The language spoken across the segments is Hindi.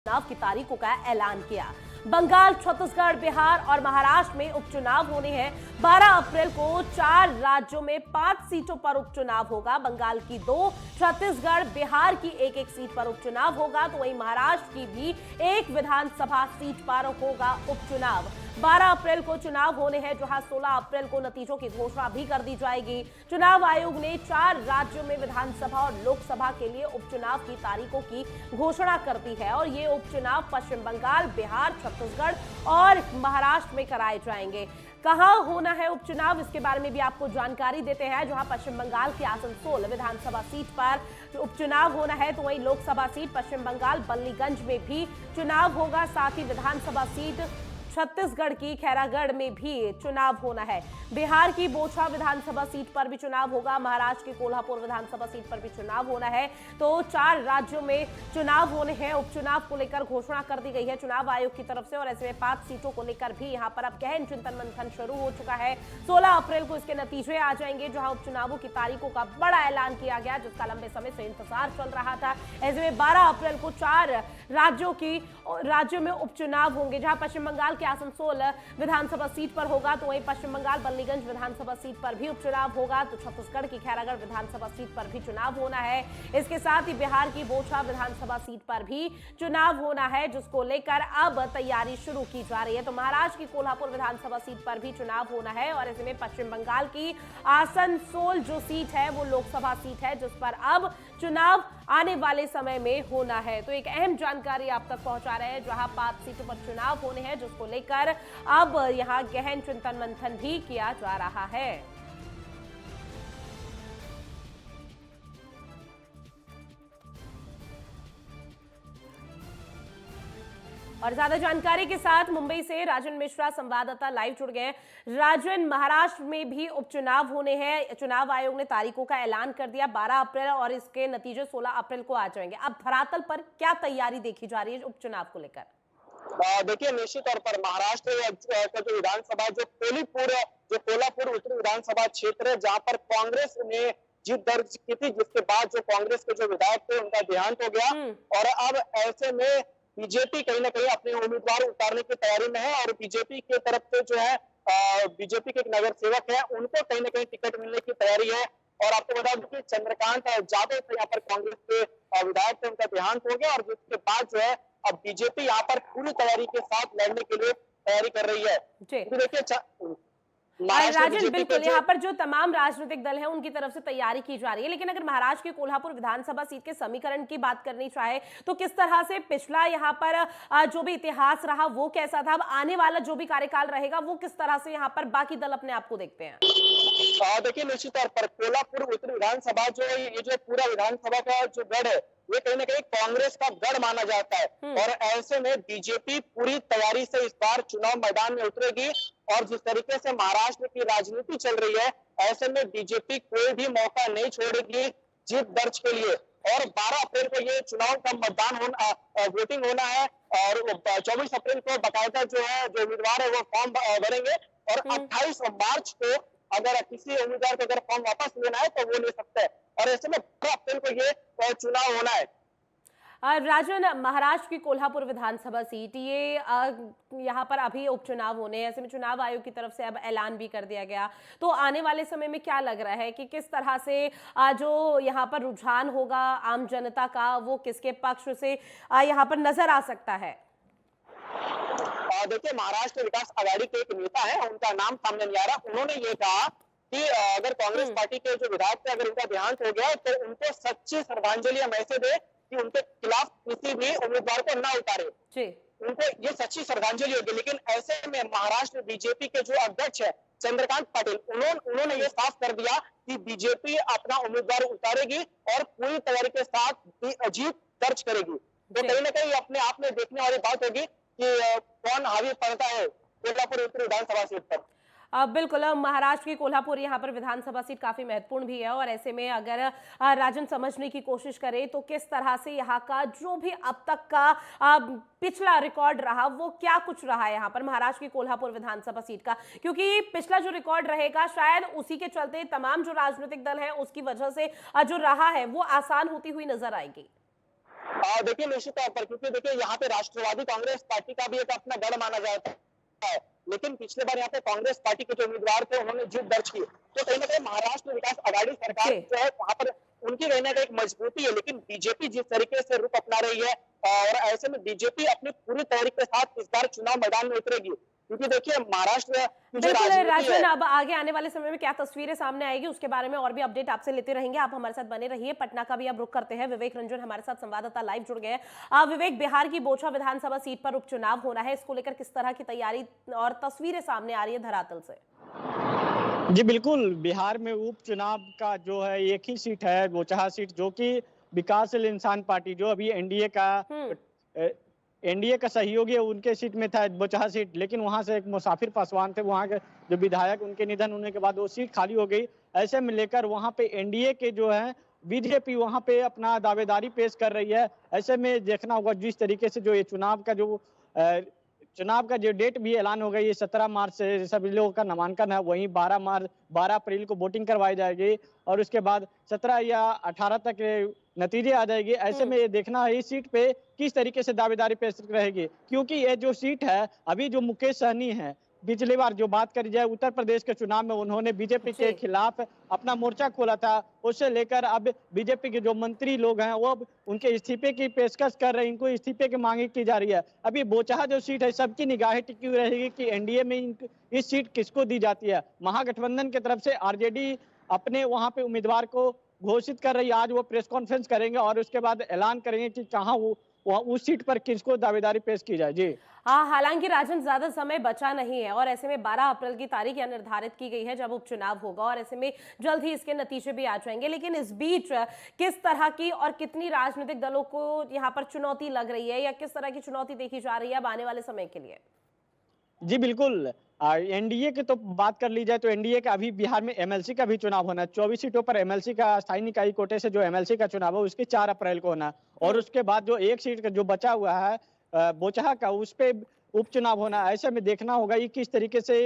चुनाव की तारीखों का ऐलान किया। बंगाल, छत्तीसगढ़, बिहार और महाराष्ट्र में उपचुनाव होने हैं। 12 अप्रैल को 4 राज्यों में 5 सीटों पर उपचुनाव होगा। बंगाल की 2, छत्तीसगढ़, बिहार की 1-1 सीट पर उपचुनाव होगा, तो वहीं महाराष्ट्र की भी 1 विधानसभा सीट पर होगा उपचुनाव। 12 अप्रैल को चुनाव होने हैं, जहां 16 अप्रैल को नतीजों की घोषणा भी कर दी जाएगी। चुनाव आयोग ने 4 राज्यों में विधानसभा और लोकसभा के लिए उपचुनाव की तारीखों की घोषणा कर दी है और ये उपचुनाव पश्चिम बंगाल, बिहार, छत्तीसगढ़ और महाराष्ट्र में कराए जाएंगे। कहां होना है उपचुनाव, इसके बारे में भी आपको जानकारी देते हैं। जहां पश्चिम बंगाल की आसनसोल विधानसभा सीट पर उपचुनाव होना है, तो वहीं लोकसभा सीट पश्चिम बंगाल बल्लीगंज में भी चुनाव होगा। साथ ही विधानसभा सीट छत्तीसगढ़ की खैरागढ़ में भी चुनाव होना है। बिहार की बोछा विधानसभा सीट पर भी चुनाव होगा। महाराष्ट्र की कोल्हापुर विधानसभा सीट पर भी चुनाव होना है। तो 4 राज्यों में चुनाव होने हैं। उपचुनाव को लेकर घोषणा कर दी गई है चुनाव आयोग की तरफ से और ऐसे में 5 सीटों को लेकर भी यहां पर अब गहन चिंतन मंथन शुरू हो चुका है। 16 अप्रैल को इसके नतीजे आ जाएंगे, जहां उपचुनावों की तारीखों का बड़ा ऐलान किया गया, जिसका लंबे समय से इंतजार चल रहा था। ऐसे में 12 अप्रैल को 4 राज्यों में उपचुनाव होंगे, जहां पश्चिम बंगाल के आसनसोल विधानसभा सीट पर होगा, तो वहीं पश्चिम बंगाल बल्लीगंज विधानसभा सीट पर भी उपचुनाव होगा। तो छत्तीसगढ़ की खैरागढ़ विधानसभा सीट पर भी चुनाव होना है। इसके साथ ही बिहार की बोछा विधानसभा सीट पर भी चुनाव होना है, जिसको लेकर अब तैयारी शुरू की जा रही है। तो महाराष्ट्र की कोल्हापुर विधानसभा सीट पर भी चुनाव होना है और ऐसे में पश्चिम बंगाल की आसनसोल जो सीट है वो लोकसभा सीट है, जिस पर अब चुनाव आने वाले समय में होना है। तो एक अहम जानकारी आप तक पहुंचा रहे हैं, जहां 5 सीटों पर चुनाव होने हैं, जिसको लेकर अब यहां गहन चिंतन मंथन भी किया जा रहा है। और ज्यादा जानकारी के साथ मुंबई से राजन मिश्रा संवाददाता लाइव जुड़ गए हैं। राजन, महाराष्ट्र में भी उपचुनाव होने हैं। चुनाव आयोग ने तारीखों का ऐलान कर दिया 12 अप्रैल और इसके नतीजे 16 अप्रैल को आ जाएंगे। अब धरातल पर क्या तैयारी देखी जा रही है उपचुनाव को लेकर? देखिए, निश्चित तौर पर महाराष्ट्र का जो विधानसभा जो कोल्हापुर उत्तरी विधानसभा क्षेत्र है, जहां पर कांग्रेस ने जीत दर्ज की थी, जिसके बाद जो कांग्रेस के जो विधायक थे उनका देहांत हो गया और अब ऐसे में बीजेपी कहीं ना कहीं अपने उम्मीदवार उतारने की तैयारी में है और बीजेपी की तरफ से जो है बीजेपी के एक नगर सेवक है, उनको कहीं ना कहीं टिकट मिलने की तैयारी है। और आपको बता दूं कि चंद्रकांत जादव यहाँ पर कांग्रेस के विधायक थे, उनका देहांत हो गया और जिसके बाद जो है अब बीजेपी यहाँ पर पूरी तैयारी के साथ लड़ने के लिए तैयारी कर रही है। तो देखिए राजन, बिल्कुल यहाँ पर जो तमाम राजनीतिक दल हैं उनकी तरफ से तैयारी की जा रही है, लेकिन अगर महाराष्ट्र की कोल्हापुर विधानसभा सीट के समीकरण की बात करनी चाहे तो किस तरह से पिछला यहाँ पर जो भी इतिहास रहा वो कैसा था, अब आने वाला जो भी कार्यकाल रहेगा वो किस तरह से यहाँ पर बाकी दल अपने आप को देखते हैं? देखिए, निश्चित तौर पर कोल्हापुर उत्तरी विधानसभा जो है, ये जो पूरा विधानसभा का जो गढ़ है, ये कहीं ना कहीं कांग्रेस का गढ़ माना जाता है और ऐसे में बीजेपी पूरी तैयारी से इस बार चुनाव मैदान में उतरेगी और जिस तरीके से महाराष्ट्र की राजनीति चल रही है, ऐसे में बीजेपी कोई भी मौका नहीं छोड़ेगी जीत दर्ज के लिए। और 12 अप्रैल को ये चुनाव का मतदान होना, वोटिंग होना है और 24 अप्रैल को बाकायदा जो है जो उम्मीदवार है वो फॉर्म भरेंगे और 28 मार्च को अगर किसी उम्मीदवार को अगर फॉर्म वापस लेना है तो वो ले सकते हैं और ऐसे में 12 अप्रैल को ये चुनाव होना है। राजन, महाराष्ट्र की कोल्हापुर विधानसभा सीट ये यहाँ पर अभी उपचुनाव होने हैं, ऐसे में चुनाव आयोग की तरफ से अब ऐलान भी कर दिया गया, तो आने वाले समय में क्या लग रहा है कि किस तरह से जो यहाँ पर रुझान होगा आम जनता का वो किसके पक्ष से यहाँ पर नजर आ सकता है? देखिए, महाराष्ट्र विकास आघाड़ी के एक नेता है, उनका नाम सामने नहीं आ रहा, उन्होंने ये कहा कि अगर कांग्रेस पार्टी के जो विधायक थे अगर उनका देहांत हो गया तो उनको सच्ची श्रद्धांजलि हम ऐसे दे कि उनके खिलाफ किसी भी उम्मीदवार को ना उतारे, उनको ये सच्ची श्रद्धांजलि होगी। लेकिन ऐसे में महाराष्ट्र बीजेपी के जो अध्यक्ष है चंद्रकांत पाटिल, उन्होंने ये साफ कर दिया कि बीजेपी अपना उम्मीदवार उतारेगी और पूरी तैयारी के साथ जीत दर्ज करेगी। तो कहीं ना कहीं अपने आप में देखने वाली बात होगी कि कौन हावी पड़ता है कोल्हापुर उत्तरी विधानसभा सीट पर। बिल्कुल, महाराष्ट्र की कोल्हापुर यहाँ पर विधानसभा सीट काफी महत्वपूर्ण भी है और ऐसे में अगर राजन समझने की कोशिश करें तो किस तरह से यहाँ का जो भी अब तक का पिछला रिकॉर्ड रहा वो क्या कुछ रहा है यहाँ पर महाराष्ट्र की कोल्हापुर विधानसभा सीट का, क्योंकि पिछला जो रिकॉर्ड रहेगा शायद उसी के चलते तमाम जो राजनीतिक दल है उसकी वजह से जो रहा है वो आसान होती हुई नजर आएगी। देखिए निश्चित तौर पर, क्योंकि देखिए यहाँ पे राष्ट्रवादी कांग्रेस पार्टी का भी एक अपना गढ़ माना जाता है, लेकिन पिछले बार यहाँ पे कांग्रेस पार्टी के जो उम्मीदवार थे उन्होंने जीत दर्ज की, तो कहीं ना कहीं महाराष्ट्र विकास आघाड़ी सरकार जी। जो है वहां पर उनकी कहीं ना कहीं एक मजबूती है, लेकिन बीजेपी जिस तरीके से रुख अपना रही है और ऐसे में बीजेपी अपनी पूरी तैयारी के साथ इस बार चुनाव मैदान में उतरेगी, क्योंकि देखिए महाराष्ट्र की जो बिल्कुल राजनीति राजन, है। अब आगे आने वाले समय में क्या तस्वीरें सामने आएगी उसके बारे में और भी अपडेट आपसे लेते रहेंगे। आप हमारे साथ बने रहिए। पटना का भी अब रुख करते हैं। विवेक रंजन हमारे साथ संवाददाता लाइव जुड़ गए हैं। विवेक, बिहार की बोचा विधानसभा सीट पर उपचुनाव होना है, इसको लेकर किस तरह की तैयारी और तस्वीरें सामने आ रही है धरातल से? जी बिल्कुल, बिहार में उपचुनाव का जो है एक ही सीट है, बोचहा सीट, जो कि विकासशील इंसान पार्टी जो अभी एनडीए का सहयोगी है, उनके सीट में था बोचहा सीट, लेकिन वहां से एक मुसाफिर पासवान थे, वहां के जो विधायक, उनके निधन होने के बाद वो सीट खाली हो गई। ऐसे में लेकर वहां पे एनडीए के जो है बीजेपी वहां पे अपना दावेदारी पेश कर रही है। ऐसे में देखना होगा जिस तरीके से जो ये चुनाव का जो डेट भी ऐलान हो गई है, 17 मार्च से सभी लोगों का नामांकन है, वहीं 12 अप्रैल को वोटिंग करवाई जाएगी और उसके बाद 17 या 18 तक नतीजे आ जाएगी। ऐसे में ये देखना है इस सीट पे किस तरीके से दावेदारी पेश रहेगी, क्योंकि ये जो सीट है अभी जो मुकेश सहनी है, पिछली बार जो बात करी जाए उत्तर प्रदेश के चुनाव में उन्होंने बीजेपी के खिलाफ अपना मोर्चा खोला था, उससे लेकर अब बीजेपी के जो मंत्री लोग हैं वो अब उनके इस्तीफे की पेशकश कर रहे हैं, इनको इस्तीफे की मांग की जा रही है। अभी बोचहा जो सीट है सबकी निगाहें टिकी हुई रहेगी कि एनडीए में इस सीट किसको दी जाती है। महागठबंधन की तरफ से आरजेडी अपने वहां पे उम्मीदवार को घोषित कर रही है। आज वो प्रेस कॉन्फ्रेंस करेंगे और उसके बाद ऐलान करेंगे कि कहाँ वो उस सीट पर किसको दावेदारी पेश की जाए। जी हाँ, हालांकि राजन ज्यादा समय बचा नहीं है और ऐसे में 12 अप्रैल की तारीख यह निर्धारित की गई है जब उपचुनाव होगा और ऐसे में जल्द ही इसके नतीजे भी आ जाएंगे। लेकिन इस बीच किस तरह की और कितनी राजनीतिक दलों को यहाँ पर चुनौती लग रही है या किस तरह की चुनौती देखी जा रही है अब आने वाले समय के लिए? जी बिल्कुल, एनडीए की तो बात कर ली जाए तो एनडीए का अभी बिहार में एमएलसी का भी चुनाव होना है। 24 सीटों पर एमएलसी का स्थायी निकाय कोटे से जो एमएलसी का चुनाव है उसके 4 अप्रैल को होना है और उसके बाद जो एक सीट का जो बचा हुआ है बोचहा का, उस पे उपचुनाव होना है। ऐसे में देखना होगा ये किस तरीके से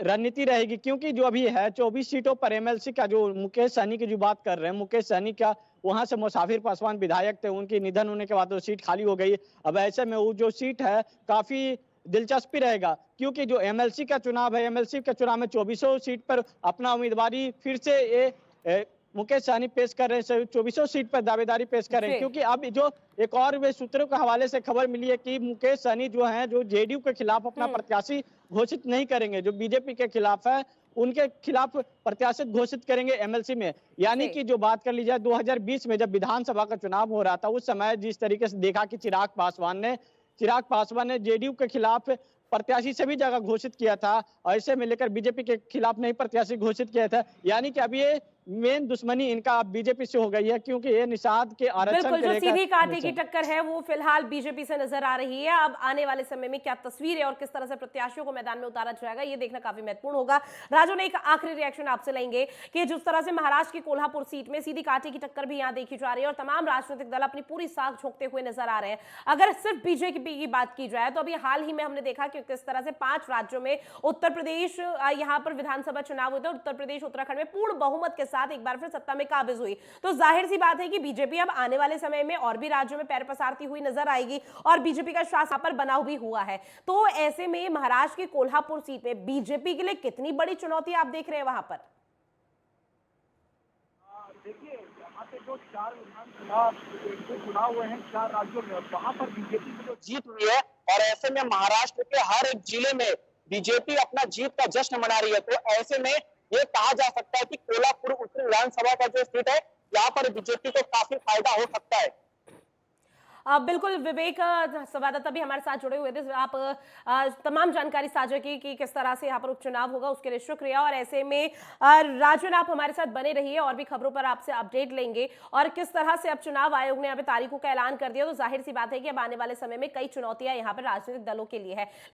रणनीति रहेगी, क्योंकि जो अभी है 24 सीटों पर एमएलसी का जो मुकेश सहनी की जो बात कर रहे हैं, मुकेश सहनी का वहां से मुसाफिर पासवान विधायक थे, उनके निधन होने के बाद वो सीट खाली हो गई। अब ऐसे में वो जो सीट है काफी दिलचस्पी रहेगा, क्योंकि जो एमएलसी का चुनाव है, एमएलसी के चुनाव में 24 सीट पर अपना उम्मीदवारी फिर से ये मुकेश सहनी पेश कर रहे हैं, 24 सीट पर दावेदारी पेश कर रहे हैं। क्योंकि अब जो एक और वे सूत्रों के हवाले से खबर मिली है कि मुकेश सहनी जो है जो जेडीयू के खिलाफ अपना प्रत्याशी घोषित नहीं करेंगे, जो बीजेपी के खिलाफ है उनके खिलाफ प्रत्याशी घोषित करेंगे एमएलसी में। यानी कि जो बात कर ली जाए 2020 में जब विधानसभा का चुनाव हो रहा था, उस समय जिस तरीके से देखा कि चिराग पासवान ने जेडीयू के खिलाफ प्रत्याशी सभी जगह घोषित किया था, ऐसे में लेकर बीजेपी के खिलाफ नहीं प्रत्याशी घोषित किया था। यानी कि अब ये मेन दुश्मनी इनका बीजेपी से हो गई है, क्योंकि ये निषाद के आरक्षण बिल्कुल, जो सीधी कांटे की टक्कर है वो फिलहाल बीजेपी से नजर आ रही है। अब आने वाले समय में क्या तस्वीर है और किस तरह से प्रत्याशियों को मैदान में उतारा जाएगा ये देखना काफी महत्वपूर्ण होगा। राजू ने एक आखिरी रिएक्शन आपसे लेंगे कि जिस तरह से महाराष्ट्र की कोल्हापुर सीट में सीधी कांटे की टक्कर भी यहाँ देखी जा रही है और तमाम राजनीतिक दल अपनी पूरी साख झोंकते हुए नजर आ रहे हैं। अगर सिर्फ बीजेपी की बात की जाए तो अभी हाल ही में हमने देखा कि किस तरह से 5 राज्यों में उत्तर प्रदेश यहाँ पर विधानसभा चुनाव हुए थे, उत्तर प्रदेश उत्तराखंड में पूर्ण बहुमत के साथ एक बार फिर सत्ता में काबिज हुई। तो जाहिर सी बात है कि बीजेपी अब आने वाले समय में और भी राज्यों में पैर पसारती हुई नजर आएगी और बीजेपी का शासन पर बनाव भी हुआ है। तो ऐसे में महाराष्ट्र की कोल्हापुर सीट में बीजेपी के लिए कितनी बड़ी चुनौती आप देख रहे हैं वहां पर? देखिए, यहाँ पे जो 4 विधानसभा चुनाव हुए हैं 4 राज्यों में, वहां पर बीजेपी की जो जीत हुई है और ऐसे में महाराष्ट्र के हर एक जिले में बीजेपी अपना जीत का जश्न मना रही है। तो ऐसे में ये कहा जा सकता है कि कोल्हापुर उत्तर विधानसभा का जो सीट है यहाँ पर बीजेपी को काफी फायदा हो सकता है। बिल्कुल विवेक, संवाददाता भी हमारे साथ जुड़े हुए थे। आप तमाम जानकारी साझा की कि किस तरह से यहाँ पर उपचुनाव होगा, उसके लिए शुक्रिया। और ऐसे में राजन आप हमारे साथ बने रहिए और भी खबरों पर आपसे अपडेट लेंगे और किस तरह से अब चुनाव आयोग ने अभी तारीखों का ऐलान कर दिया तो जाहिर सी बात है कि अब आने वाले समय में कई चुनौतियां यहाँ पर राजनीतिक दलों के लिए है।